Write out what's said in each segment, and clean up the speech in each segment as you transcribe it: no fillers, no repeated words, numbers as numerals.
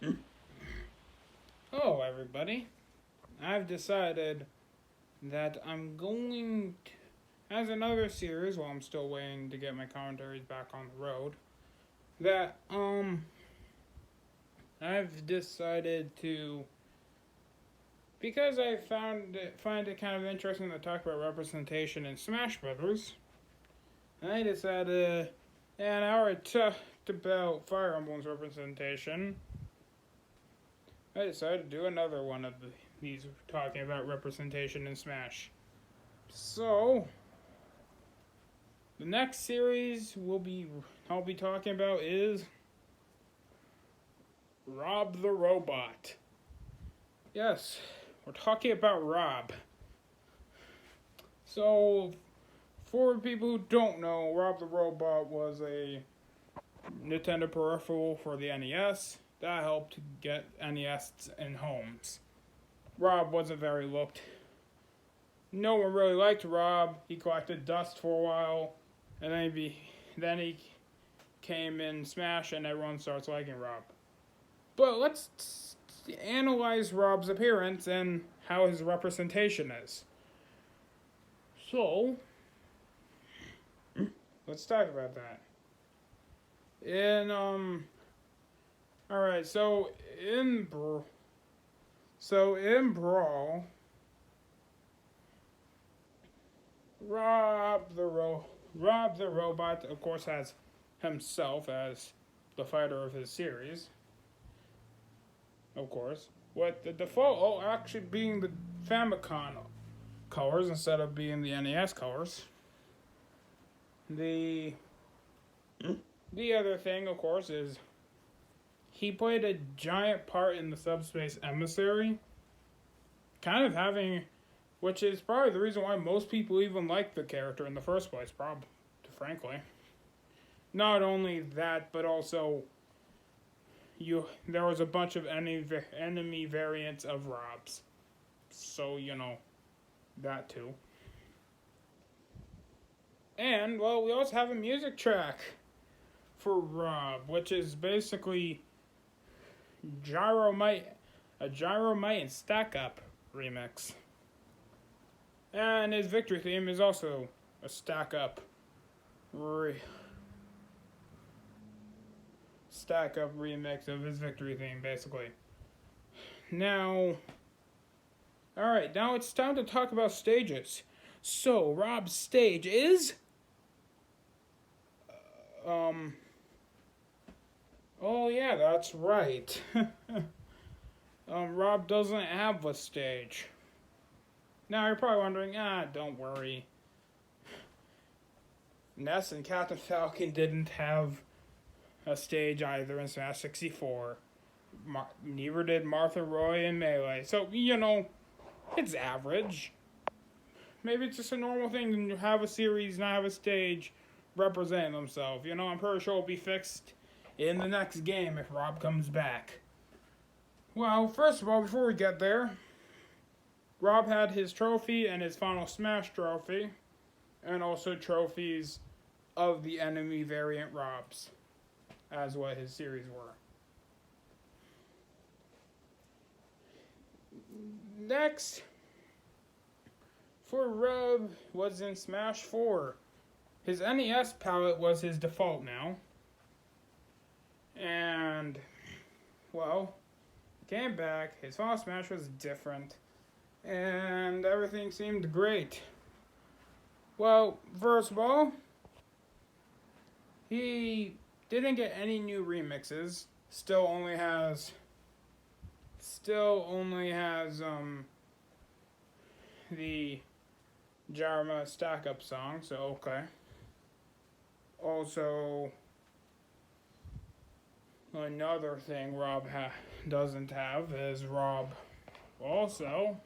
Hello, everybody. I've decided that I'm going to, as another series, while I'm still waiting to get my commentaries back on the road, that, I've decided to, because find it kind of interesting to talk about representation in Smash Brothers, I decided, and I already talked about Fire Emblem's representation, I decided to do another one of these talking about representation in Smash. So, the next series I'll be talking about is Rob the Robot. Yes, we're talking about Rob. So, for people who don't know, Rob the Robot was a Nintendo peripheral for the NES that helped get NES in homes. Rob wasn't very looked. No one really liked Rob. He collected dust for a while, and then he came in Smash, and everyone starts liking Rob. But let's analyze Rob's appearance and how his representation is. So, let's talk about that. All right. In Brawl, Rob the Robot, of course, has himself as the fighter of his series. Of course, with the default actually being the Famicom colors instead of being the NES colors. The other thing, of course, is he played a giant part in the Subspace Emissary, kind of having, which is probably the reason why most people even like the character in the first place, probably, frankly. Not only that, but also there was a bunch of enemy variants of Rob's. So, that too. And, well, we also have a music track for Rob, which is basically a Gyromite and Stack Up remix. And his victory theme is also a Stack Up remix of his victory theme, basically. Now it's time to talk about stages. So, Rob's stage is oh yeah, that's right. Rob doesn't have a stage. Now you're probably wondering, don't worry. Ness and Captain Falcon didn't have a stage either in Smash 64. Neither did Martha Roy in Melee. So, it's average. Maybe it's just a normal thing to have a series, not have a stage, represent themselves. I'm pretty sure it'll be fixed in the next game if Rob comes back. Well, first of all, before we get there, Rob had his trophy and his Final Smash trophy, and also trophies of the enemy variant Robs, as what his series were. Next, for Rob was in Smash 4. His NES palette was his default now. And, well, came back. His Final Smash was different. And everything seemed great. Well, first of all, he didn't get any new remixes. Still only has the Jarma Stack Up song, so okay. Also, another thing Rob doesn't have is Rob also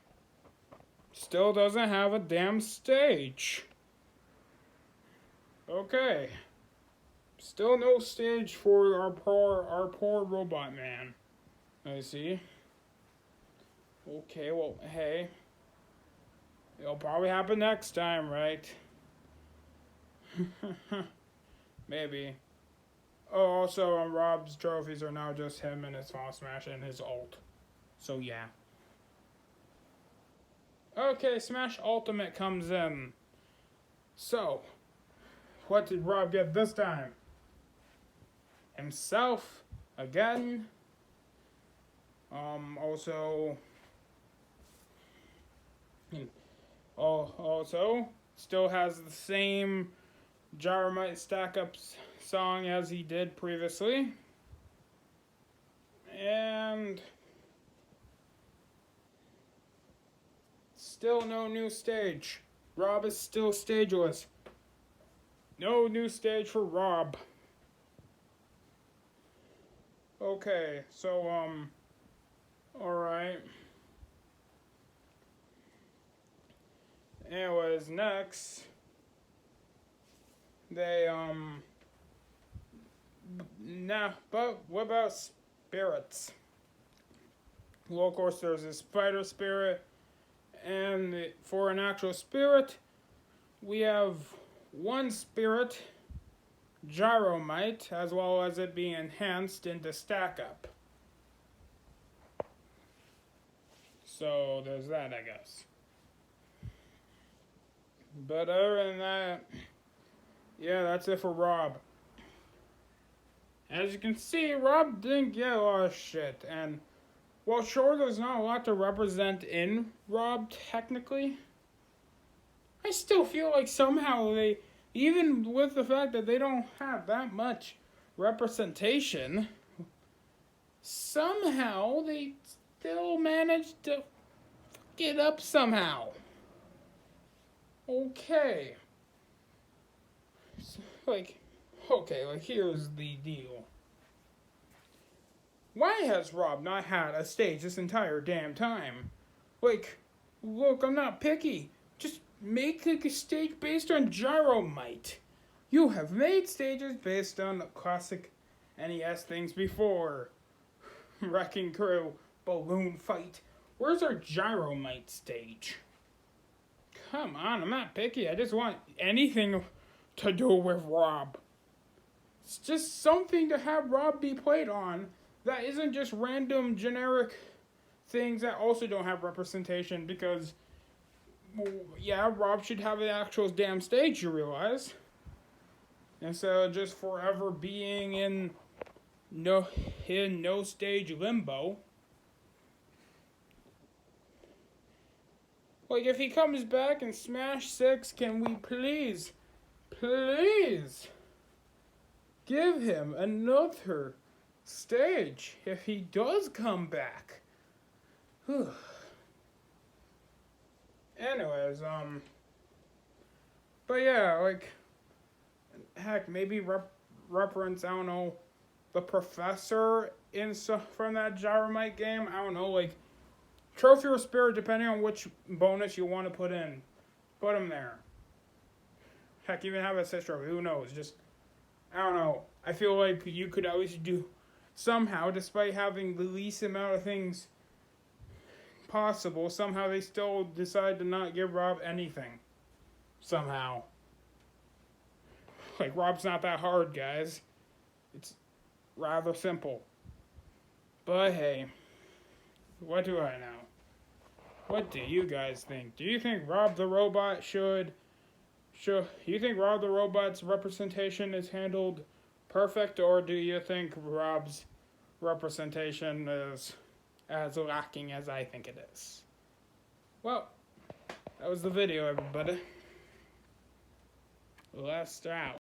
still doesn't have a damn stage. Okay. Still no stage for our poor robot man. I see. Okay, well, hey. It'll probably happen next time, right? Maybe. Oh, also, Rob's trophies are now just him and his Final Smash and his ult. So, yeah. Okay, Smash Ultimate comes in. So, what did Rob get this time? Himself, again. Also, still has the same Gyromite stack up song as he did previously. And still no new stage. Rob is still stageless. No new stage for Rob. Okay, so, alright. Anyways, next, but what about spirits? Well, of course, there's a spider spirit, and for an actual spirit, we have one spirit, Gyromite, as well as it being enhanced into stack up. So there's that, I guess. But other than that, yeah, that's it for Rob. As you can see, Rob didn't get a lot of shit, and well, sure, there's not a lot to represent in Rob, technically. I still feel like somehow they, even with the fact that they don't have that much representation, somehow they still managed to fuck it up somehow. Okay. Like, here's the deal. Why has Rob not had a stage this entire damn time? Like, look, I'm not picky. Just make like a stage based on Gyromite. You have made stages based on classic NES things before. Wrecking Crew, Balloon Fight. Where's our Gyromite stage? Come on, I'm not picky. I just want anything to do with Rob. It's just something to have Rob be played on that isn't just random generic things that also don't have representation, because, well, yeah, Rob should have an actual damn stage, you realize. Instead of just forever being in no stage limbo. Like, if he comes back in Smash 6, can we please give him another stage if he does come back? Anyways, but yeah, like, heck, maybe reference, I don't know, the professor from that Gyromite game. I don't know, like, trophy or spirit, depending on which bonus you want to put in. Put him there. Heck, even have a assist trophy, who knows? Just, I don't know. I feel like you could always do somehow, despite having the least amount of things possible, somehow they still decide to not give Rob anything. Somehow. Like, Rob's not that hard, guys. It's rather simple. But hey, what do I know? What do you guys think? Do you think Rob the Robot you think Rob the Robot's representation is handled perfect, or do you think Rob's representation is as lacking as I think it is? Well, that was the video, everybody. Last out.